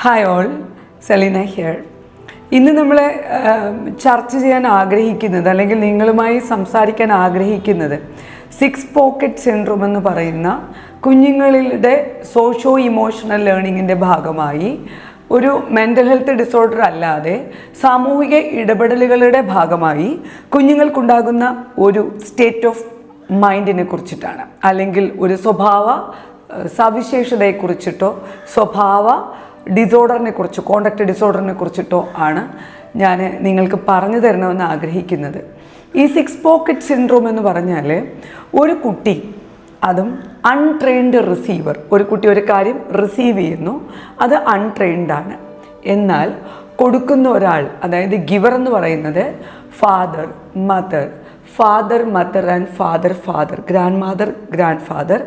Hi all, Selina here. ഇന്ന് നമ്മൾ ചർച്ച ചെയ്യാൻ ആഗ്രഹിക്കുന്നത് അല്ലെങ്കിൽ നിങ്ങളുമായി സംസാരിക്കാൻ ആഗ്രഹിക്കുന്നത് 6 പോക്കറ്റ് സിൻഡ്രോം എന്ന് പറയുന്ന കുഞ്ഞുങ്ങളുടെ സോഷ്യോ ഇമോഷണൽ ലേണിങ്ങിൻ്റെ ഭാഗമായി ഒരു മെൻ്റൽ ഹെൽത്ത് ഡിസോർഡർ അല്ലാതെ സാമൂഹിക ഇടപെടലുകളുടെ ഭാഗമായി കുഞ്ഞുങ്ങൾക്കുണ്ടാകുന്ന ഒരു സ്റ്റേറ്റ് ഓഫ് മൈൻഡിനെ കുറിച്ചിട്ടാണ്, അല്ലെങ്കിൽ ഒരു സ്വഭാവ സവിശേഷതയെക്കുറിച്ചിട്ടോ സ്വഭാവ ഡിസോർഡറിനെ കുറിച്ചോ കോണ്ടക്റ്റ് ഡിസോർഡറിനെ കുറിച്ചിട്ടോ ആണ് ഞാൻ നിങ്ങൾക്ക് പറഞ്ഞു തരണമെന്ന് ആഗ്രഹിക്കുന്നത്. ഈ 6 പോക്കറ്റ് സിൻഡ്രോം എന്ന് പറഞ്ഞാൽ ഒരു കുട്ടി, അതും അൺട്രെയിൻഡ് റിസീവർ, ഒരു കുട്ടി ഒരു കാര്യം റിസീവ് ചെയ്യുന്നു, അത് അൺട്രെയിൻഡ് ആണ്. എന്നാൽ കൊടുക്കുന്ന ഒരാൾ, അതായത് ഗിവർ എന്ന് പറയുന്നത് father mother, father mother and father father, grand mother grand father,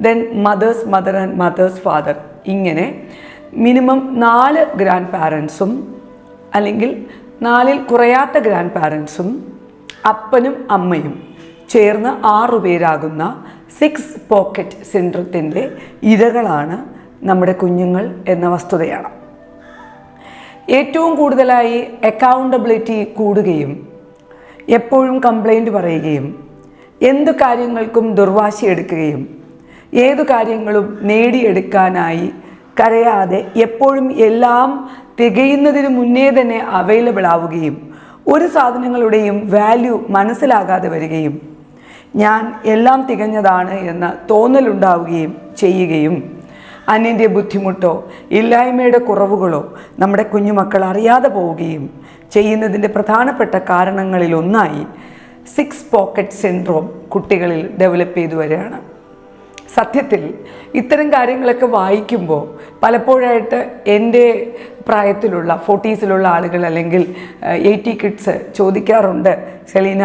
then mother's mother and mother's father, ഇങ്ങനെ മിനിമം 4 ഗ്രാൻഡ് പാരൻസും അല്ലെങ്കിൽ 4-ൽ കുറയാത്ത ഗ്രാൻഡ് പാരൻസും അപ്പനും അമ്മയും ചേർന്ന് 6 പേരാകുന്ന 6 പോക്കറ്റ് സിൻഡ്രോത്തിൻ്റെ ഇരകളാണ് നമ്മുടെ കുഞ്ഞുങ്ങൾ എന്ന വസ്തുതയാണ്. ഏറ്റവും കൂടുതലായി അക്കൗണ്ടബിലിറ്റി കൂടുകയും എപ്പോഴും കംപ്ലൈൻറ്റ് പറയുകയും എന്തു കാര്യങ്ങൾക്കും ദുർവാശി എടുക്കുകയും ഏതു കാര്യങ്ങളും നേടിയെടുക്കാനായി കരയാതെ എപ്പോഴും എല്ലാം തികയുന്നതിന് മുന്നേ തന്നെ അവൈലബിൾ ആവുകയും ഒരു സാധനങ്ങളുടെയും വാല്യൂ മനസ്സിലാകാതെ വരികയും ഞാൻ എല്ലാം തികഞ്ഞതാണ് എന്ന തോന്നലുണ്ടാവുകയും ചെയ്യുകയും അന്യൻ്റെ ബുദ്ധിമുട്ടോ ഇല്ലായ്മയുടെ കുറവുകളോ നമ്മുടെ കുഞ്ഞുമക്കൾ അറിയാതെ പോവുകയും ചെയ്യുന്നതിൻ്റെ പ്രധാനപ്പെട്ട കാരണങ്ങളിലൊന്നായി 6 പോക്കറ്റ് സിൻഡ്രോം കുട്ടികളിൽ ഡെവലപ്പ് ചെയ്തു വരികയാണ്. സത്യത്തിൽ ഇത്തരം കാര്യങ്ങളൊക്കെ വായിക്കുമ്പോൾ പലപ്പോഴായിട്ട് എൻ്റെ പ്രായത്തിലുള്ള 40s ആളുകൾ അല്ലെങ്കിൽ 80 കിഡ്സ് ചോദിക്കാറുണ്ട്, സെലീന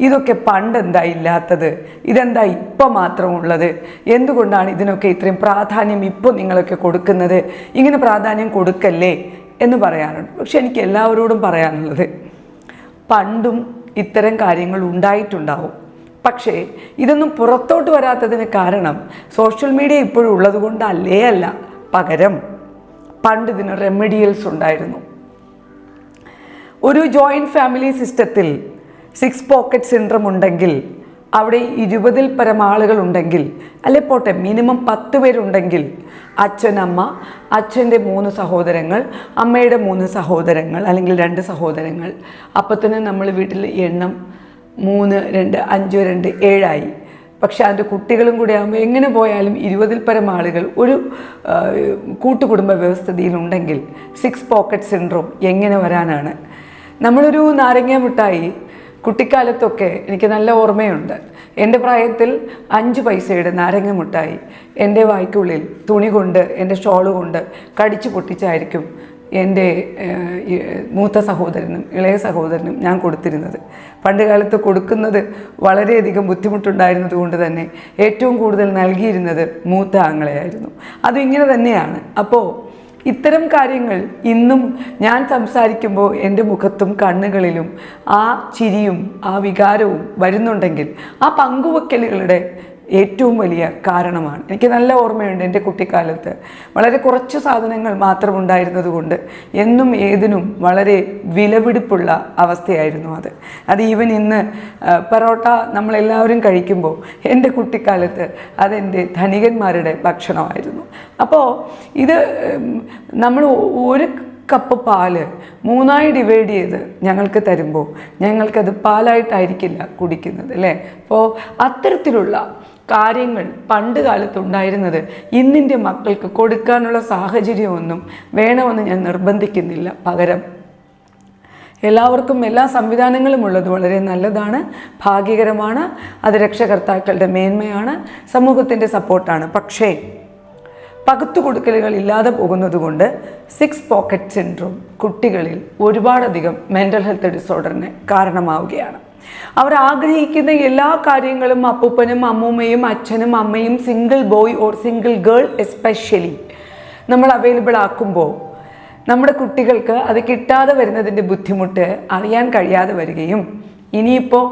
ഇതൊക്കെ പണ്ട് എന്താ ഇല്ലാത്തത്, ഇതെന്താ ഇപ്പം മാത്രമുള്ളത്, എന്തുകൊണ്ടാണ് ഇതിനൊക്കെ ഇത്രയും പ്രാധാന്യം ഇപ്പോൾ നിങ്ങളൊക്കെ കൊടുക്കുന്നത്, ഇങ്ങനെ പ്രാധാന്യം കൊടുക്കല്ലേ എന്ന് പറയാറുണ്ട്. പക്ഷെ എനിക്ക് എല്ലാവരോടും പറയാനുള്ളത്, പണ്ടും ഇത്തരം കാര്യങ്ങൾ ഉണ്ടായിട്ടുണ്ടാവും. പക്ഷേ ഇതൊന്നും പുറത്തോട്ട് വരാത്തതിന് കാരണം സോഷ്യൽ മീഡിയ ഇപ്പോഴും ഉള്ളത് കൊണ്ടല്ല, പകരം പണ്ട് ഇതിന് റെമഡിയൽസ് ഉണ്ടായിരുന്നു. ഒരു ജോയിൻറ്റ് ഫാമിലി സിസ്റ്റത്തിൽ 6 പോക്കറ്റ് സിൻഡ്രോം ഉണ്ടെങ്കിൽ അവിടെ 20-ൽ പരം ആളുകളുണ്ടെങ്കിൽ, അല്ലെ പോട്ടെ മിനിമം 10 പേരുണ്ടെങ്കിൽ, അച്ഛൻ അമ്മ, അച്ഛൻ്റെ 3 സഹോദരങ്ങൾ, അമ്മയുടെ 3 സഹോദരങ്ങൾ അല്ലെങ്കിൽ 2 സഹോദരങ്ങൾ, അപ്പത്തിന് നമ്മൾ വീട്ടിൽ എണ്ണം 3, 2, 5, 2, 7 പക്ഷെ അതിൻ്റെ കുട്ടികളും കൂടി ആകുമ്പോൾ എങ്ങനെ പോയാലും 20-ൽ പരം ആളുകൾ ഒരു കൂട്ടുകുടുംബ വ്യവസ്ഥിതിയിലുണ്ടെങ്കിൽ 6 പോക്കറ്റ് സിൻഡ്രോം എങ്ങനെ വരാനാണ്? നമ്മളൊരു നാരങ്ങ മിഠായി കുട്ടിക്കാലത്തൊക്കെ എനിക്ക് നല്ല ഓർമ്മയുണ്ട്. എൻ്റെ പ്രായത്തിൽ 5 പൈസയുടെ നാരങ്ങ മിഠായി എൻ്റെ വായ്ക്കുള്ളിൽ തുണി കൊണ്ട്, എൻ്റെ ഷോള് കൊണ്ട് കടിച്ചു പൊട്ടിച്ചായിരിക്കും എൻ്റെ മൂത്ത സഹോദരനും ഇളയ സഹോദരനും ഞാൻ കൊടുത്തിരുന്നത്. പണ്ട് കാലത്ത് കൊടുക്കുന്നത് വളരെയധികം ബുദ്ധിമുട്ടുണ്ടായിരുന്നത് കൊണ്ട് തന്നെ ഏറ്റവും കൂടുതൽ നൽകിയിരുന്നത് മൂത്ത ആങ്ങളെയായിരുന്നു. അതിങ്ങനെ തന്നെയാണ്. അപ്പോൾ ഇത്തരം കാര്യങ്ങൾ ഇന്നും ഞാൻ സംസാരിക്കുമ്പോൾ എൻ്റെ മുഖത്തും കണ്ണുകളിലും ആ ചിരിയും ആ വികാരവും വരുന്നുണ്ടെങ്കിൽ ആ പങ്കുവെക്കലുകളുടെ ഏറ്റവും വലിയ കാരണമാണ്. എനിക്ക് നല്ല ഓർമ്മയുണ്ട്, എൻ്റെ കുട്ടിക്കാലത്ത് വളരെ കുറച്ച് സാധനങ്ങൾ മാത്രം ഉണ്ടായിരുന്നത് കൊണ്ട് എന്നും ഏതിനും വളരെ വിലപിടിപ്പുള്ള അവസ്ഥയായിരുന്നു അത് ഈവൻ ഇന്ന് പൊറോട്ട നമ്മളെല്ലാവരും കഴിക്കുമ്പോൾ എൻ്റെ കുട്ടിക്കാലത്ത് അതെൻ്റെ ധനികന്മാരുടെ ഭക്ഷണമായിരുന്നു. അപ്പോൾ ഇത് നമ്മൾ ഒരു കപ്പ് പാല് 3ആയി ഡിവൈഡ് ചെയ്ത് ഞങ്ങൾക്ക് തരുമ്പോൾ ഞങ്ങൾക്കത് പാലായിട്ടായിരിക്കില്ല കുടിക്കുന്നത്, അല്ലേ? അപ്പോൾ അത്തരത്തിലുള്ള കാര്യങ്ങൾ പണ്ട് കാലത്തുണ്ടായിരുന്നത് ഇന്നിൻ്റെ മക്കൾക്ക് കൊടുക്കാനുള്ള സാഹചര്യമൊന്നും വേണമെന്ന് ഞാൻ നിർബന്ധിക്കുന്നില്ല. പകരം എല്ലാവർക്കും എല്ലാ സംവിധാനങ്ങളും ഉള്ളത് വളരെ നല്ലതാണ്, ഭാഗ്യകരമാണ്, അത് രക്ഷകർത്താക്കളുടെ മേന്മയാണ്, സമൂഹത്തിൻ്റെ സപ്പോർട്ടാണ്. പക്ഷേ പകുത്തു കൊടുക്കലുകൾ ഇല്ലാതെ പോകുന്നത് കൊണ്ട് 6 പോക്കറ്റ് സിൻഡ്രോം കുട്ടികളിൽ ഒരുപാടധികം മെൻ്റൽ ഹെൽത്ത് ഡിസോർഡറിന് കാരണമാവുകയാണ്. അവർ ആഗ്രഹിക്കുന്ന എല്ലാ കാര്യങ്ങളും അപ്പൂപ്പനും അമ്മൂമ്മയും അച്ഛനും അമ്മയും single boy or single girl especially നമ്മൾ അവൈലബിൾ ആക്കുമ്പോൾ നമ്മുടെ കുട്ടികൾക്ക് അത് കിട്ടാതെ വരുന്നതിൻ്റെ ബുദ്ധിമുട്ട് അറിയാൻ കഴിയാതെ വരികയും ഇനിയിപ്പോൾ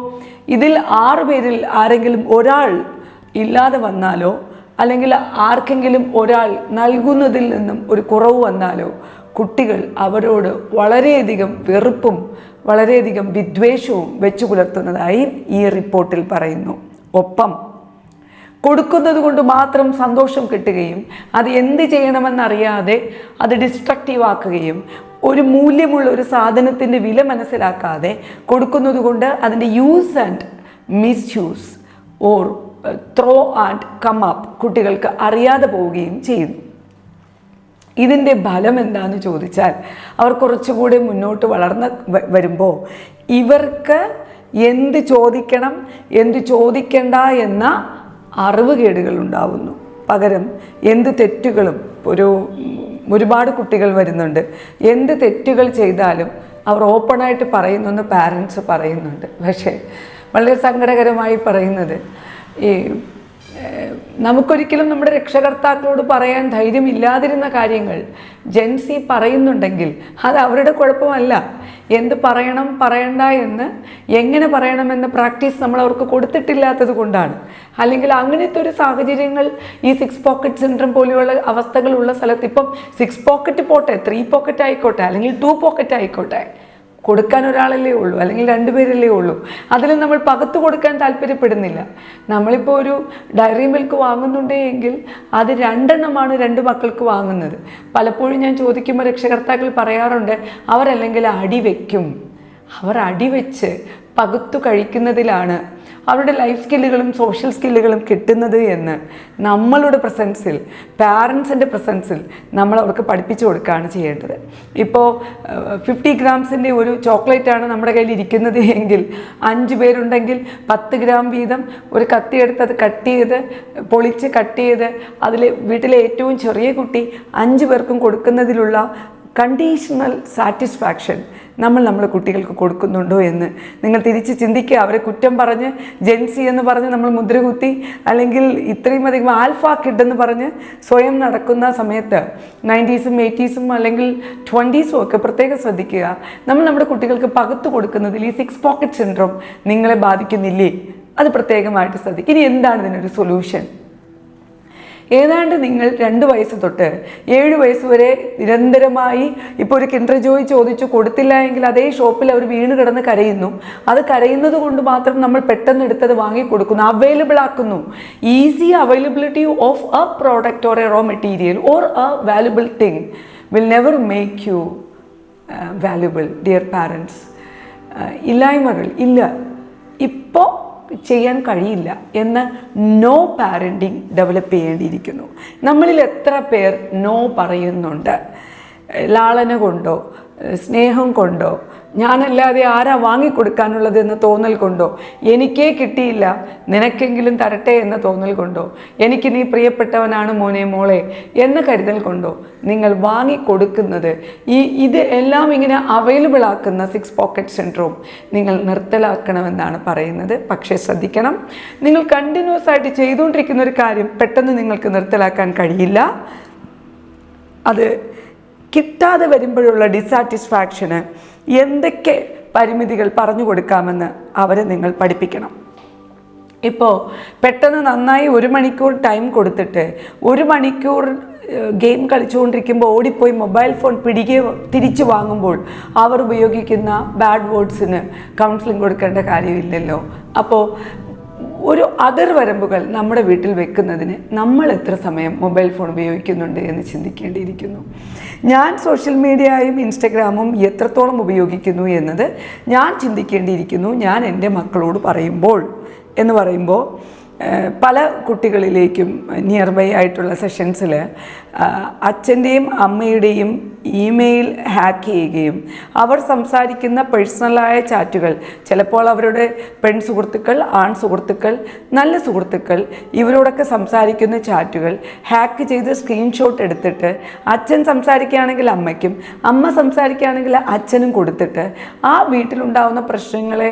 ഇതിൽ 6 പേരിൽ ആരെങ്കിലും ഒരാൾ ഇല്ലാതെ വന്നാലോ അല്ലെങ്കിൽ ആർക്കെങ്കിലും ഒരാൾ നൽകുന്നതിൽ നിന്നും ഒരു കുറവ് വന്നാലോ കുട്ടികൾ അവരോട് വളരെയധികം വെറുപ്പും വളരെയധികം വിദ്വേഷവും വെച്ചു പുലർത്തുന്നതായി ഈ റിപ്പോർട്ടിൽ പറയുന്നു. ഒപ്പം കൊടുക്കുന്നത് കൊണ്ട് മാത്രം സന്തോഷം കിട്ടുകയും അത് എന്ത് ചെയ്യണമെന്നറിയാതെ അത് ഡിസ്ട്രക്റ്റീവ് ആക്കുകയും ഒരു മൂല്യമുള്ള ഒരു സാധനത്തിൻ്റെ വില മനസ്സിലാക്കാതെ കൊടുക്കുന്നത് കൊണ്ട് അതിൻ്റെ use and misuse or throw and come up കുട്ടികൾക്ക് അറിയാതെ പോവുകയും ചെയ്യുന്നു. ഇതിൻ്റെ ഫലം എന്താണെന്ന് ചോദിച്ചാൽ അവർ കുറച്ചുകൂടി മുന്നോട്ട് വളർന്ന് വരുമ്പോൾ ഇവർക്ക് എന്ത് ചോദിക്കണം എന്ത് ചോദിക്കണ്ട എന്ന അറിവുകേടുകൾ ഉണ്ടാവുന്നു. പകരം എന്ത് തെറ്റുകളും ഒരുപാട് കുട്ടികൾ വരുന്നുണ്ട്, എന്ത് തെറ്റുകൾ ചെയ്താലും അവർ ഓപ്പണായിട്ട് പറയുന്നെന്ന് പാരൻസ് പറയുന്നുണ്ട്. പക്ഷേ വളരെ സങ്കടകരമായി പറയുന്നത് ഈ നമുക്കൊരിക്കലും നമ്മുടെ രക്ഷകർത്താക്കളോട് പറയാൻ ധൈര്യമില്ലാതിരുന്ന കാര്യങ്ങൾ ജെൻസി പറയുന്നുണ്ടെങ്കിൽ അത് അവരുടെ കുഴപ്പമല്ല. എന്ത് പറയണം പറയണ്ട എന്ന് എങ്ങനെ പറയണമെന്ന പ്രാക്ടീസ് നമ്മൾ അവർക്ക് കൊടുത്തിട്ടില്ലാത്തത് കൊണ്ടാണ്. അല്ലെങ്കിൽ അങ്ങനത്തെ ഒരു സാഹചര്യങ്ങൾ ഈ 6 പോക്കറ്റ് സിൻഡ്രം പോലെയുള്ള അവസ്ഥകളുള്ള സ്ഥലത്ത് ഇപ്പം 6 പോക്കറ്റ് പോട്ടെ, 3 പോക്കറ്റ് ആയിക്കോട്ടെ, അല്ലെങ്കിൽ 2 പോക്കറ്റ് ആയിക്കോട്ടെ, കൊടുക്കാൻ ഒരാളല്ലേ ഉള്ളൂ, അല്ലെങ്കിൽ 2 പേരല്ലേ ഉള്ളൂ. അതിൽ നമ്മൾ പകത്ത് കൊടുക്കാൻ താല്പര്യപ്പെടുന്നില്ല. നമ്മളിപ്പോൾ ഒരു ഡയറി മിൽക്ക് വാങ്ങുന്നുണ്ടെങ്കിൽ അത് 2 എണ്ണമാണ് 2 മക്കൾക്ക് വാങ്ങുന്നത്. പലപ്പോഴും ഞാൻ ചോദിക്കുമ്പോൾ രക്ഷകർത്താക്കൾ പറയാറുണ്ട്, അവരല്ലെങ്കിൽ അടിവെക്കും. അവർ അടിവെച്ച് പകുത്തു കഴിക്കുന്നതിലാണ് അവരുടെ ലൈഫ് സ്കില്ലുകളും സോഷ്യൽ സ്കില്ലുകളും കിട്ടുന്നത് എന്ന് നമ്മളുടെ പ്രസൻസിൽ, പാരൻസിൻ്റെ പ്രസൻസിൽ നമ്മൾ അവർക്ക് പഠിപ്പിച്ചു കൊടുക്കുകയാണ് ചെയ്യേണ്ടത്. ഇപ്പോൾ 50 ഗ്രാംസിൻ്റെ ഒരു ചോക്ലേറ്റാണ് നമ്മുടെ കയ്യിൽ ഇരിക്കുന്നത് എങ്കിൽ 5 പേരുണ്ടെങ്കിൽ 10 ഗ്രാം വീതം ഒരു കത്തിയെടുത്ത് അത് കട്ട് ചെയ്ത് പൊളിച്ച് കട്ട് ചെയ്ത് അതിൽ വീട്ടിലെ ഏറ്റവും ചെറിയ കുട്ടി 5 പേർക്കും കൊടുക്കുന്നതിലുള്ള കണ്ടീഷണൽ സാറ്റിസ്ഫാക്ഷൻ നമ്മുടെ കുട്ടികൾക്ക് കൊടുക്കുന്നുണ്ടോ എന്ന് നിങ്ങൾ തിരിച്ച് ചിന്തിക്കുക. അവരെ കുറ്റം പറഞ്ഞ് ജെൻസി എന്ന് പറഞ്ഞ് നമ്മൾ മുദ്രകുത്തി അല്ലെങ്കിൽ ഇത്രയും അധികം ആൽഫ കിഡ് എന്ന് പറഞ്ഞ് സ്വയം നടക്കുന്ന സമയത്ത് 90s 80s അല്ലെങ്കിൽ 20s ഒക്കെ പ്രത്യേകം ശ്രദ്ധിക്കുക. നമ്മുടെ കുട്ടികൾക്ക് പകുത്തു കൊടുക്കുന്നതിൽ ഈ 6 പോക്കറ്റ് സിൻഡ്രോം നിങ്ങളെ ബാധിക്കുന്നില്ലേ? അത് പ്രത്യേകമായിട്ട് ശ്രദ്ധിക്കുക. ഇനി എന്താണ് ഇതിനൊരു സൊല്യൂഷൻ? ഏതാണ്ട് നിങ്ങൾ 2 വയസ്സ് തൊട്ട് 7 വയസ്സ് വരെ നിരന്തരമായി ഇപ്പോൾ ഒരു കിൻഡർ ജോയ് ചോദിച്ചു കൊടുത്തില്ല എങ്കിൽ അതേ ഷോപ്പിൽ അവർ വീണ് കിടന്ന് കരയുന്നു. അത് കരയുന്നത് കൊണ്ട് മാത്രം നമ്മൾ പെട്ടെന്ന് എടുത്തത് വാങ്ങിക്കൊടുക്കുന്നു, അവൈലബിൾ ആക്കുന്നു. Easy availability of a product or a raw material or a valuable thing will never make you valuable dear parents. ഇല്ലായ്മകൾ ഇല്ല, ഇപ്പോൾ ചെയ്യാൻ കഴിയില്ല എന്ന് നോ പാരൻറ്റിങ് ഡെവലപ്പ് ചെയ്യേണ്ടിയിരിക്കുന്നു. നമ്മളിൽ എത്ര പേർ നോ പറയുന്നുണ്ട്? ലാളന കൊണ്ടോ സ്നേഹം കൊണ്ടോ ഞാനല്ലാതെ ആരാ വാങ്ങിക്കൊടുക്കാനുള്ളത് എന്ന തോന്നൽ കൊണ്ടോ, എനിക്കേ കിട്ടിയില്ല നിനക്കെങ്കിലും തരട്ടെ എന്ന തോന്നൽ കൊണ്ടോ, എനിക്ക് നീ പ്രിയപ്പെട്ടവനാണ് മോനെ മോളെ എന്ന കരുതൽ കൊണ്ടോ നിങ്ങൾ വാങ്ങിക്കൊടുക്കുന്നത് ഇത് എല്ലാം ഇങ്ങനെ അവൈലബിൾ ആക്കുന്ന 6 പോക്കറ്റ് സിൻഡ്രോം നിങ്ങൾ നിർത്തലാക്കണമെന്നാണ് പറയുന്നത്. പക്ഷേ ശ്രദ്ധിക്കണം, നിങ്ങൾ കണ്ടിന്യൂസ് ആയിട്ട് ചെയ്തുകൊണ്ടിരിക്കുന്ന ഒരു കാര്യം പെട്ടെന്ന് നിങ്ങൾക്ക് നിർത്തലാക്കാൻ കഴിയില്ല. അത് കിട്ടാതെ വരുമ്പോഴുള്ള ഡിസാറ്റിസ്ഫാക്ഷന് എന്തൊക്കെ പരിമിതികൾ പറഞ്ഞു കൊടുക്കാമെന്ന് അവരെ നിങ്ങൾ പഠിപ്പിക്കണം. ഇപ്പോൾ പെട്ടെന്ന് നന്നായി 1 മണിക്കൂർ ടൈം കൊടുത്തിട്ട് 1 മണിക്കൂർ ഗെയിം കളിച്ചുകൊണ്ടിരിക്കുമ്പോൾ ഓടിപ്പോയി മൊബൈൽ ഫോൺ തിരിച്ചു വാങ്ങുമ്പോൾ അവർ ഉപയോഗിക്കുന്ന ബാഡ് വേർഡ്സിന് കൗൺസിലിംഗ് കൊടുക്കേണ്ട കാര്യമില്ലല്ലോ. അപ്പോൾ ഒരു അതിർവരമ്പുകൾ നമ്മുടെ വീട്ടിൽ വെക്കുന്നതിന് നമ്മൾ എത്ര സമയം മൊബൈൽ ഫോൺ ഉപയോഗിക്കുന്നുണ്ട് എന്ന് ചിന്തിക്കേണ്ടിയിരിക്കുന്നു. ഞാൻ സോഷ്യൽ മീഡിയയും ഇൻസ്റ്റഗ്രാമും എത്രത്തോളം ഉപയോഗിക്കുന്നു എന്നത് ഞാൻ ചിന്തിക്കേണ്ടിയിരിക്കുന്നു. ഞാൻ എൻ്റെ മക്കളോട് പറയുമ്പോൾ പല കുട്ടികളിലേക്കും നിയർ ബൈ ആയിട്ടുള്ള സെഷൻസിൽ അച്ഛൻ്റെയും അമ്മയുടെയും ഇമെയിൽ ഹാക്ക് ചെയ്യുകയും അവർ സംസാരിക്കുന്ന പേഴ്സണലായ ചാറ്റുകൾ, ചിലപ്പോൾ അവരുടെ പെൺ സുഹൃത്തുക്കൾ, ആൺ സുഹൃത്തുക്കൾ, നല്ല സുഹൃത്തുക്കൾ ഇവരോടൊക്കെ സംസാരിക്കുന്ന ചാറ്റുകൾ ഹാക്ക് ചെയ്ത് സ്ക്രീൻഷോട്ട് എടുത്തിട്ട് അച്ഛൻ സംസാരിക്കുകയാണെങ്കിൽ അമ്മയ്ക്കും, അമ്മ സംസാരിക്കുകയാണെങ്കിൽ അച്ഛനും കൊടുത്തിട്ട് ആ വീട്ടിലുണ്ടാകുന്ന പ്രശ്നങ്ങളെ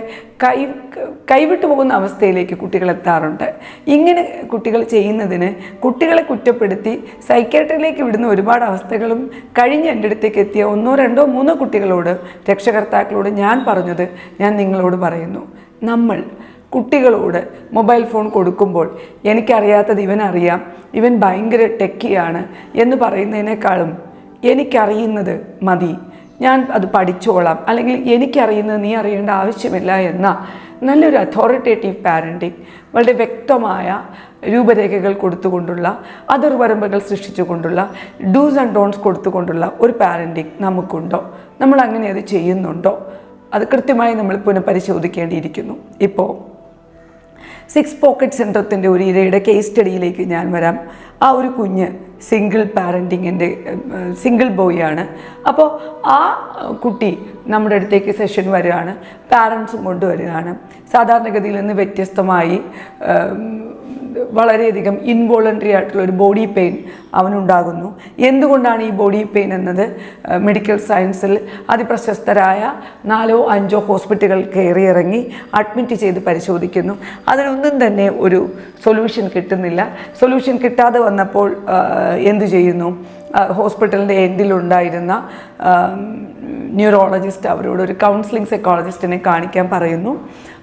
കൈവിട്ടു പോകുന്ന അവസ്ഥയിലേക്ക് കുട്ടികൾ എത്താറുണ്ട്. ഇങ്ങനെ കുട്ടികൾ ചെയ്യുന്നതിന് കുട്ടികളെ കുറ്റപ്പെടുത്തി സൈക്യാട്രിയിലേക്ക് വിടുന്ന ഒരുപാട് അവസ്ഥകളും കഴിഞ്ഞ് എൻ്റെ അടുത്തേക്ക് എത്തിയ 1, 2, 3 കുട്ടികളോട് രക്ഷകർത്താക്കളോട് ഞാൻ പറഞ്ഞത് ഞാൻ നിങ്ങളോട് പറയുന്നു. നമ്മൾ കുട്ടികളോട് മൊബൈൽ ഫോൺ കൊടുക്കുമ്പോൾ എനിക്കറിയാത്തത് ഇവനറിയാം, ഇവൻ ഭയങ്കര ടെക്കിയാണ് എന്ന് പറയുന്നതിനേക്കാളും എനിക്കറിയുന്നത് മതി, ഞാൻ അത് പഠിച്ചോളാം, അല്ലെങ്കിൽ എനിക്കറിയുന്നത് നീ അറിയേണ്ട ആവശ്യമില്ല എന്ന നല്ലൊരു അതോറിറ്റേറ്റീവ് പാരൻറ്റിങ്, വളരെ വ്യക്തമായ രൂപരേഖകൾ കൊടുത്തുകൊണ്ടുള്ള, അതിർവരമ്പുകൾ സൃഷ്ടിച്ചുകൊണ്ടുള്ള, ഡൂസ് ആൻഡ് ഡോൺസ് കൊടുത്തുകൊണ്ടുള്ള ഒരു പാരൻറ്റിങ് നമുക്കുണ്ടോ? നമ്മൾ അങ്ങനെ അത് ചെയ്യുന്നുണ്ടോ? അത് കൃത്യമായി നമ്മൾ പുനഃപരിശോധിക്കേണ്ടിയിരിക്കുന്നു. ഇപ്പോൾ 6 പോക്കറ്റ് സിൻഡ്രോത്തിൻ്റെ ഒരു ഇരയുടെ കേസ് സ്റ്റഡിയിലേക്ക് ഞാൻ വരാം. ആ ഒരു കുഞ്ഞ് സിംഗിൾ പാരൻറ്റിങ്ങിൻ്റെ സിംഗിൾ ബോയാണ്. അപ്പോൾ ആ കുട്ടി നമ്മുടെ അടുത്തേക്ക് സെഷൻ വരികയാണ്, പാരൻസും കൊണ്ടുവരികയാണ്. സാധാരണഗതിയിൽ നിന്ന് വ്യത്യസ്തമായി വളരെയധികം ഇൻവോളണ്ടറി ആയിട്ടുള്ള ഒരു ബോഡി പെയിൻ അവനുണ്ടാകുന്നു. എന്തുകൊണ്ടാണ് ഈ ബോഡി പെയിൻ എന്നത് മെഡിക്കൽ സയൻസിൽ അതിപ്രശസ്തരായ 4 or 5 ഹോസ്പിറ്റലുകൾ കയറിയിറങ്ങി അഡ്മിറ്റ് ചെയ്ത് പരിശോധിക്കുന്നു. അതിനൊന്നും തന്നെ ഒരു സൊല്യൂഷൻ കിട്ടുന്നില്ല. സൊല്യൂഷൻ കിട്ടാതെ വന്നപ്പോൾ എന്തു ചെയ്യുന്നു? ഹോസ്പിറ്റലിൻ്റെ എൻഡിലുണ്ടായിരുന്ന ന്യൂറോളജിസ്റ്റ് അവരോട് ഒരു കൗൺസിലിംഗ് സൈക്കോളജിസ്റ്റിനെ കാണിക്കാൻ പറയുന്നു.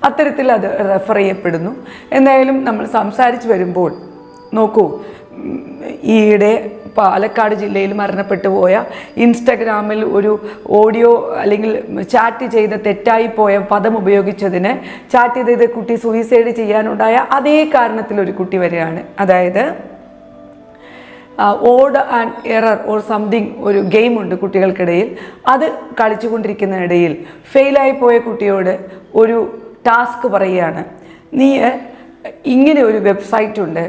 അത്തരത്തിൽ അത് റെഫർ ചെയ്യപ്പെടുന്നു. എന്തായാലും നമ്മൾ സംസാരിച്ച് വരുമ്പോൾ നോക്കൂ, ഈയിടെ പാലക്കാട് ജില്ലയിൽ മരണപ്പെട്ടു പോയ, ഇൻസ്റ്റഗ്രാമിൽ ഒരു ഓഡിയോ അല്ലെങ്കിൽ ചാറ്റ് ചെയ്ത് തെറ്റായി പോയ പദം ഉപയോഗിച്ചതിന് ചാറ്റ് ചെയ്ത കുട്ടി സൂയിസൈഡ് ചെയ്യാനുണ്ടായ അതേ കാരണത്തിലൊരു കുട്ടി വരികയാണ്. അതായത് odd and error or something ഒരു ഗെയിമുണ്ട് കുട്ടികൾക്കിടയിൽ. അത് കളിച്ചുകൊണ്ടിരിക്കുന്നതിനിടയിൽ ഫെയിലായി പോയ കുട്ടിയോട് ഒരു ടാസ്ക് പറയുകയാണ്, നീ ഇങ്ങനെ ഒരു വെബ്സൈറ്റ് ഉണ്ട്,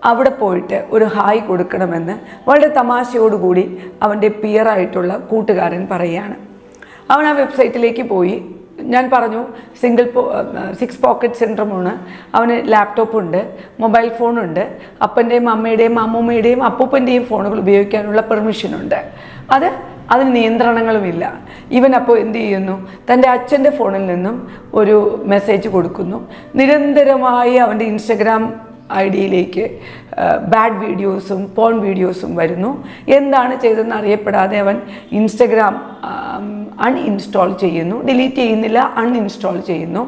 അവിടെ പോയിട്ട് ഒരു ഹായ് കൊടുക്കണമെന്ന് വളരെ തമാശയോടുകൂടി അവൻ്റെ പിയറായിട്ടുള്ള കൂട്ടുകാരൻ പറയുകയാണ്. അവൻ ആ വെബ്സൈറ്റിലേക്ക് പോയി. ഞാൻ പറഞ്ഞു 6 പോക്കറ്റ് സിൻഡ്രോമാണ്. അവന് ലാപ്ടോപ്പുണ്ട്, മൊബൈൽ ഫോണുണ്ട്, അപ്പൻ്റെയും അമ്മയുടെയും അമ്മൂമ്മയുടെയും അപ്പൂപ്പൻ്റെയും ഫോണുകൾ ഉപയോഗിക്കാനുള്ള പെർമിഷനുണ്ട്. അതിന് നിയന്ത്രണങ്ങളുമില്ല. ഇവൻ അപ്പോൾ എന്ത് ചെയ്യുന്നു? തൻ്റെ അച്ഛൻ്റെ ഫോണിൽ നിന്നും ഒരു മെസ്സേജ് കൊടുക്കുന്നു. നിരന്തരമായി അവൻ്റെ ഇൻസ്റ്റഗ്രാം ഐഡിയിലേക്ക് ബാഡ് വീഡിയോസും പോൺ വീഡിയോസും വരുന്നു. എന്താണ് ചെയ്തതെന്ന് അറിയപ്പെടാതെ അവൻ ഇൻസ്റ്റഗ്രാം അൺഇൻസ്റ്റാൾ ചെയ്യുന്നു. ഡിലീറ്റ് ചെയ്യുന്നില്ല, അൺഇൻസ്റ്റാൾ ചെയ്യുന്നു.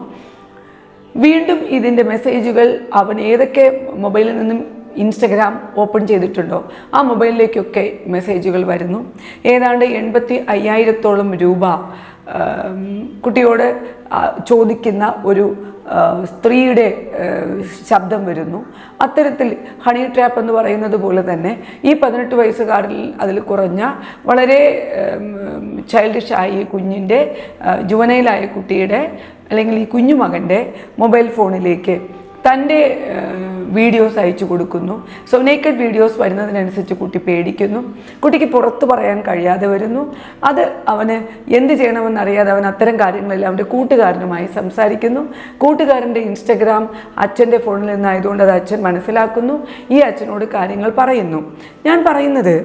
വീണ്ടും ഇതിൻ്റെ മെസ്സേജുകൾ അവൻ ഏതൊക്കെ മൊബൈലിൽ നിന്നും ഇൻസ്റ്റഗ്രാം ഓപ്പൺ ചെയ്തിട്ടുണ്ടോ ആ മൊബൈലിലേക്കൊക്കെ മെസ്സേജുകൾ വരുന്നു. ഏതാണ്ട് 85,000-ഓളം രൂപ കുട്ടിയോട് ചോദിക്കുന്ന ഒരു സ്ത്രീയുടെ ശബ്ദം വരുന്നു. അത്തരത്തിൽ ഹണി ട്രാപ്പ് എന്ന് പറയുന്നത് പോലെ തന്നെ ഈ 18 വയസ്സുകാരിൽ അതിൽ കുറഞ്ഞ വളരെ ചൈൽഡിഷായി കുഞ്ഞിൻ്റെ ജുവനൈലായ കുട്ടിയുടെ അല്ലെങ്കിൽ ഈ കുഞ്ഞുമകൻ്റെ മൊബൈൽ ഫോണിലേക്ക് തൻ്റെ വീഡിയോസ് അയച്ചു കൊടുക്കുന്നു. സോ നേക്കഡ് വീഡിയോസ് വരുന്നതിനനുസരിച്ച് കുട്ടി പേടിക്കുന്നു. കുട്ടിക്ക് പുറത്ത് പറയാൻ കഴിയാതെ വരുന്നു. അത് അവന് എന്ത് ചെയ്യണമെന്നറിയാതെ അവൻ അത്തരം കാര്യങ്ങളെല്ലാം അവൻ്റെ കൂട്ടുകാരനുമായി സംസാരിക്കുന്നു. കൂട്ടുകാരൻ്റെ ഇൻസ്റ്റഗ്രാം അച്ഛൻ്റെ ഫോണിൽ നിന്നായതുകൊണ്ട് അത് അച്ഛൻ മനസ്സിലാക്കുന്നു. ഈ അച്ഛനോട് കാര്യങ്ങൾ പറയുന്നു. ഞാൻ പറയുന്നത്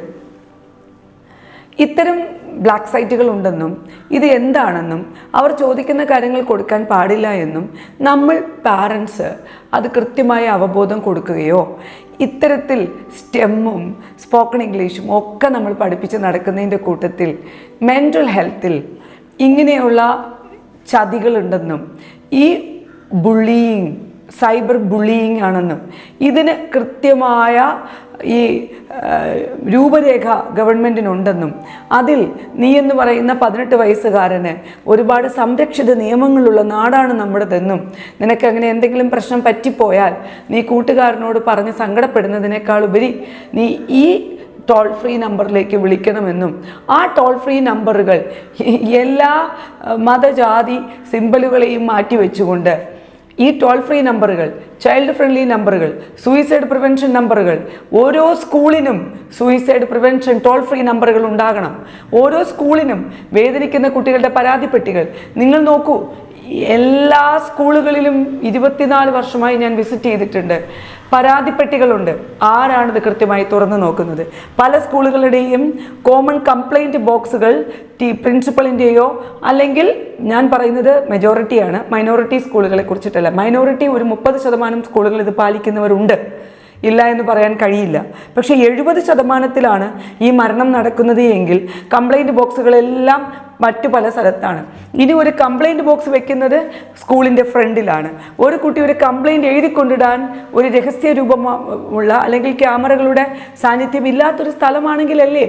ഇത്തരം ബ്ലാക്ക് സൈറ്റുകൾ ഉണ്ടെന്നും ഇത് എന്താണെന്നും അവർ ചോദിക്കുന്ന കാര്യങ്ങൾ കൊടുക്കാൻ പാടില്ല എന്നും നമ്മൾ പാരൻസ് അത് കൃത്യമായ അവബോധം കൊടുക്കുകയോ ഇത്തരത്തിൽ സ്റ്റെമ്മും സ്പോക്കൺ ഇംഗ്ലീഷും ഒക്കെ നമ്മൾ പഠിപ്പിച്ച് നടക്കുന്നതിൻ്റെ കൂട്ടത്തിൽ മെൻ്റൽ ഹെൽത്തിൽ ഇങ്ങനെയുള്ള ചതികളുണ്ടെന്നും ഈ ബുള്ളിയിങ് സൈബർ ബുള്ളിയിങ് ആണെന്നും ഇതിന് കൃത്യമായ ഈ രൂപരേഖ ഗവൺമെൻറ്റിനുണ്ടെന്നും അതിൽ നീ എന്ന് പറയുന്ന 18 വയസ്സുകാരന് ഒരുപാട് സംരക്ഷിത നിയമങ്ങളുള്ള നാടാണ് നമ്മുടേതെന്നും നിനക്ക് അങ്ങനെ എന്തെങ്കിലും പ്രശ്നം പറ്റിപ്പോയാൽ നീ കൂട്ടുകാരനോട് പറഞ്ഞ് സങ്കടപ്പെടുന്നതിനേക്കാളുപരി നീ ഈ ടോൾ ഫ്രീ നമ്പറിലേക്ക് വിളിക്കണമെന്നും ആ ടോൾ ഫ്രീ നമ്പറുകൾ എല്ലാ മതജാതി സിംബലുകളെയും മാറ്റിവെച്ചുകൊണ്ട് ഈ ടോൾ ഫ്രീ നമ്പറുകൾ, ചൈൽഡ് ഫ്രണ്ട്ലി നമ്പറുകൾ, സൂയിസൈഡ് പ്രിവെൻഷൻ നമ്പറുകൾ, ഓരോ സ്കൂളിനും സൂയിസൈഡ് പ്രിവെൻഷൻ ടോൾ ഫ്രീ നമ്പറുകൾ ഉണ്ടാകണം. ഓരോ സ്കൂളിനും വേദനിക്കുന്ന കുട്ടികളുടെ പരാതിപ്പെട്ടികൾ. നിങ്ങൾ നോക്കൂ, എല്ലാ സ്കൂളുകളിലും 24 വർഷമായി ഞാൻ വിസിറ്റ് ചെയ്തിട്ടുണ്ട്. പരാതിപ്പെട്ടികളുണ്ട്. ആരാണിത് കൃത്യമായി തുറന്നു നോക്കുന്നത്? പല സ്കൂളുകളുടെയും കോമൺ കംപ്ലൈൻറ്റ് ബോക്സുകൾ പ്രിൻസിപ്പളിൻ്റെയോ അല്ലെങ്കിൽ ഞാൻ പറയുന്നത് മെജോറിറ്റിയാണ്, മൈനോറിറ്റി സ്കൂളുകളെ കുറിച്ചിട്ടല്ല. മൈനോറിറ്റി ഒരു 30% സ്കൂളുകൾ ഇത് പാലിക്കുന്നവരുണ്ട്. ഇല്ല എന്ന് പറയാൻ കഴിയില്ല. പക്ഷേ 70% ഈ മരണം നടക്കുന്നത് എങ്കിൽ കംപ്ലൈൻറ്റ് ബോക്സുകളെല്ലാം മറ്റു പല സ്ഥലത്താണ്. ഇനി ഒരു കംപ്ലൈൻറ്റ് ബോക്സ് വെക്കുന്നത് സ്കൂളിൻ്റെ ഫ്രണ്ടിലാണ്. ഒരു കുട്ടി ഒരു കംപ്ലൈൻറ്റ് എഴുതിക്കൊണ്ടിടാൻ ഒരു രഹസ്യ രൂപമുള്ള അല്ലെങ്കിൽ ക്യാമറകളുടെ സാന്നിധ്യം ഇല്ലാത്തൊരു സ്ഥലമാണെങ്കിലല്ലേ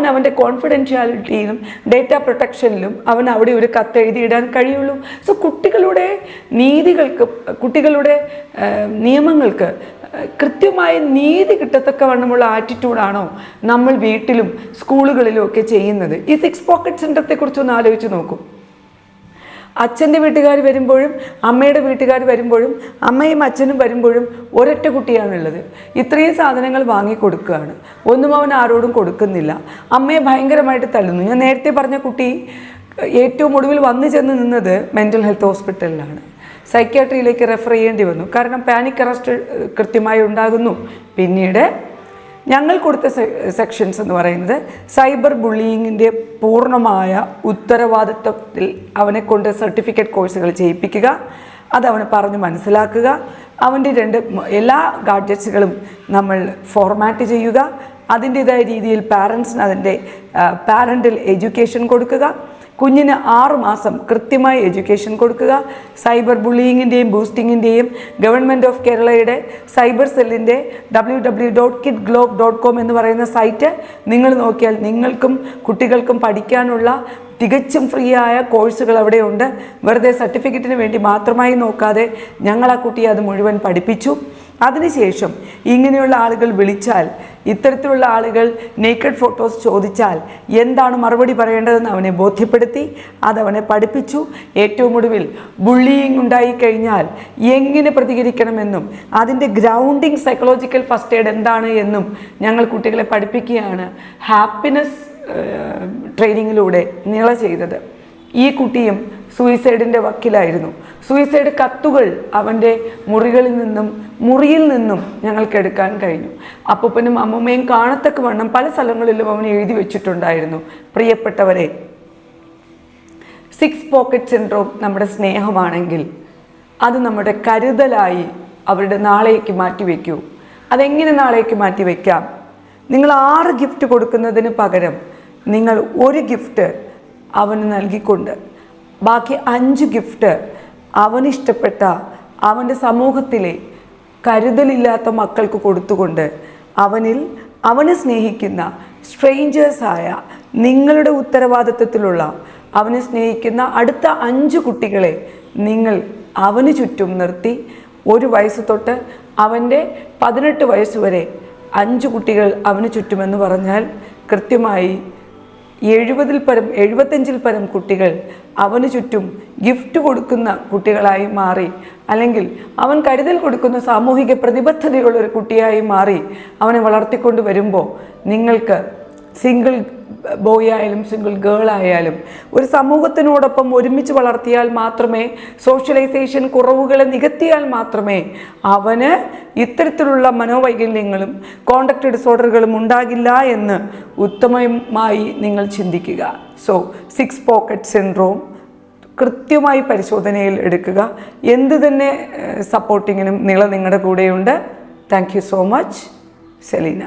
അവൻ്റെ കോൺഫിഡൻഷ്യാലിറ്റിയിലും ഡേറ്റ പ്രൊട്ടക്ഷനിലും അവിടെ ഒരു കത്ത് എഴുതിയിടാൻ കഴിയുള്ളൂ. സോ കുട്ടികളുടെ നീതികൾക്ക്, കുട്ടികളുടെ നിയമങ്ങൾക്ക് കൃത്യമായ നീതി കിട്ടത്തക്കവണ്ണമുള്ള ആറ്റിറ്റ്യൂഡാണോ നമ്മൾ വീട്ടിലും സ്കൂളുകളിലും ഒക്കെ ചെയ്യുന്നത്? ഈ 6 പോക്കറ്റ് സെൻ്ററത്തെക്കുറിച്ചൊന്ന് ആലോചിച്ച് നോക്കൂ. അച്ഛൻ്റെ വീട്ടുകാർ വരുമ്പോഴും അമ്മയുടെ വീട്ടുകാർ വരുമ്പോഴും അമ്മയും അച്ഛനും വരുമ്പോഴും ഒരൊറ്റ കുട്ടിയാണുള്ളത്. ഇത്രയും സാധനങ്ങൾ വാങ്ങിക്കൊടുക്കുകയാണ്. ഒന്നും അവൻ ആരോടും കൊടുക്കുന്നില്ല. അമ്മയെ ഭയങ്കരമായിട്ട് തള്ളുന്നു. ഞാൻ നേരത്തെ പറഞ്ഞ കുട്ടി ഏറ്റവും ഒടുവിൽ വന്നു ചെന്ന് നിന്നത് മെൻ്റൽ ഹെൽത്ത് ഹോസ്പിറ്റലിലാണ്. സൈക്യാട്രിയിലേക്ക് റെഫർ ചെയ്യേണ്ടി വന്നു. കാരണം പാനിക് അറസ്റ്റ് കൃത്യമായി ഉണ്ടാകുന്നു. പിന്നീട് ഞങ്ങൾ കൊടുത്ത സെക്ഷൻസ് എന്ന് പറയുന്നത് സൈബർ ബുള്ളിയിങ്ങിൻ്റെ പൂർണ്ണമായ ഉത്തരവാദിത്വത്തിൽ അവനെ കൊണ്ട് സർട്ടിഫിക്കറ്റ് കോഴ്സുകൾ ചെയ്യിപ്പിക്കുക, അതവന് പറഞ്ഞ് മനസ്സിലാക്കുക, അവൻ്റെ എല്ലാ ഗാഡ്ജറ്റ്സുകളും നമ്മൾ ഫോർമാറ്റ് ചെയ്യുക, അതിൻ്റേതായ രീതിയിൽ പാരൻസിന് അതിൻ്റെ പാരൻ്റൽ എഡ്യൂക്കേഷൻ കൊടുക്കുക, കുഞ്ഞിന് 6 മാസം കൃത്യമായി എഡ്യൂക്കേഷൻ കൊടുക്കുക. സൈബർ ബുള്ളിയിങ്ങിൻ്റെയും ബൂസ്റ്റിങ്ങിൻ്റെയും ഗവൺമെൻറ് ഓഫ് കേരളയുടെ സൈബർ സെല്ലിൻ്റെ www.kidglobe.com എന്ന് പറയുന്ന സൈറ്റ് നിങ്ങൾ നോക്കിയാൽ നിങ്ങൾക്കും കുട്ടികൾക്കും പഠിക്കാനുള്ള തികച്ചും ഫ്രീ ആയ കോഴ്സുകൾ അവിടെയുണ്ട്. വെറുതെ സർട്ടിഫിക്കറ്റിന് വേണ്ടി മാത്രമായി നോക്കാതെ ഞങ്ങൾ ആ കുട്ടിയെ അത് മുഴുവൻ പഠിപ്പിച്ചു. അതിനുശേഷം ഇങ്ങനെയുള്ള ആളുകൾ വിളിച്ചാൽ, ഇത്തരത്തിലുള്ള ആളുകൾ നേക്കഡ് ഫോട്ടോസ് ചോദിച്ചാൽ എന്താണ് മറുപടി പറയേണ്ടതെന്ന് അവനെ ബോധ്യപ്പെടുത്തി, അതവനെ പഠിപ്പിച്ചു. ഏറ്റവും ഒടുവിൽ ബുള്ളിയിങ് ഉണ്ടായിക്കഴിഞ്ഞാൽ എങ്ങനെ പ്രതികരിക്കണമെന്നും അതിൻ്റെ ഗ്രൗണ്ടിങ് സൈക്കോളജിക്കൽ ഫസ്റ്റ് എയ്ഡ് എന്താണ് എന്നും ഞങ്ങൾ കുട്ടികളെ പഠിപ്പിക്കുകയാണ് ഹാപ്പിനെസ് ട്രെയിനിങ്ങിലൂടെ ചെയ്തത്. ഈ കുട്ടിയും സൂയിസൈഡിൻ്റെ വക്കിലായിരുന്നു. സൂയിസൈഡ് കത്തുകൾ അവൻ്റെ മുറിയിൽ നിന്നും ഞങ്ങൾക്ക് എടുക്കാൻ കഴിഞ്ഞു. അപ്പൂപ്പനും അമ്മൂമ്മയും കാണത്തക്കവണ്ണം പല സ്ഥലങ്ങളിലും അവൻ എഴുതി വെച്ചിട്ടുണ്ടായിരുന്നു, പ്രിയപ്പെട്ടവരെ, 6 പോക്കറ്റ് സിൻഡ്രോം നമ്മുടെ സ്നേഹമാണെങ്കിൽ അത് നമ്മുടെ കരുതലായി അവരുടെ നാളേക്ക് മാറ്റിവെക്കൂ. അതെങ്ങനെ നാളേക്ക് മാറ്റിവെക്കാം? നിങ്ങൾ 6 ഗിഫ്റ്റ് കൊടുക്കുന്നതിന് പകരം നിങ്ങൾ 1 ഗിഫ്റ്റ് അവന് നൽകിക്കൊണ്ട് ബാക്കി 5 ഗിഫ്റ്റ് അവനിഷ്ടപ്പെട്ട അവൻ്റെ സമൂഹത്തിലെ കരുതലില്ലാത്ത മക്കൾക്ക് കൊടുത്തുകൊണ്ട് അവനെ സ്നേഹിക്കുന്ന സ്ട്രേഞ്ചേഴ്സായ നിങ്ങളുടെ ഉത്തരവാദിത്വത്തിലുള്ള അവനെ സ്നേഹിക്കുന്ന അടുത്ത 5 കുട്ടികളെ നിങ്ങൾ അവന് ചുറ്റും നിർത്തി 1 വയസ്സ് തൊട്ട് അവൻ്റെ 18 വയസ്സ് വരെ 5 കുട്ടികൾ അവന് ചുറ്റുമെന്ന് പറഞ്ഞാൽ കൃത്യമായി 75 പരം കുട്ടികൾ അവന് ചുറ്റും ഗിഫ്റ്റ് കൊടുക്കുന്ന കുട്ടികളായി മാറി, അല്ലെങ്കിൽ അവൻ കരുതൽ കൊടുക്കുന്ന സാമൂഹിക പ്രതിബദ്ധതയുള്ളൊരു കുട്ടിയായി മാറി അവനെ വളർത്തിക്കൊണ്ട് വരുമ്പോൾ നിങ്ങൾക്ക് സിംഗിൾ ബോയ് ആയാലും സിംഗിൾ ഗേൾ ആയാലും ഒരു സമൂഹത്തിനോടൊപ്പം ഒരുമിച്ച് വളർത്തിയാൽ മാത്രമേ, സോഷ്യലൈസേഷൻ കുറവുകളെ നികത്തിയാൽ മാത്രമേ അവന് ഇത്തരത്തിലുള്ള മനോവൈകല്യങ്ങളും കോണ്ടക്ട് ഡിസോർഡറുകളും ഉണ്ടാകില്ല എന്ന് ഉത്തമമായി നിങ്ങൾ ചിന്തിക്കുക. സോ 6 പോക്കറ്റ് സിൻഡ്രോം കൃത്യമായി പരിശോധനയിൽ എടുക്കുക. എന്ത് തന്നെ സപ്പോർട്ടിങ്ങിനും നിങ്ങളുടെ കൂടെയുണ്ട്. Thank you so much. Selina.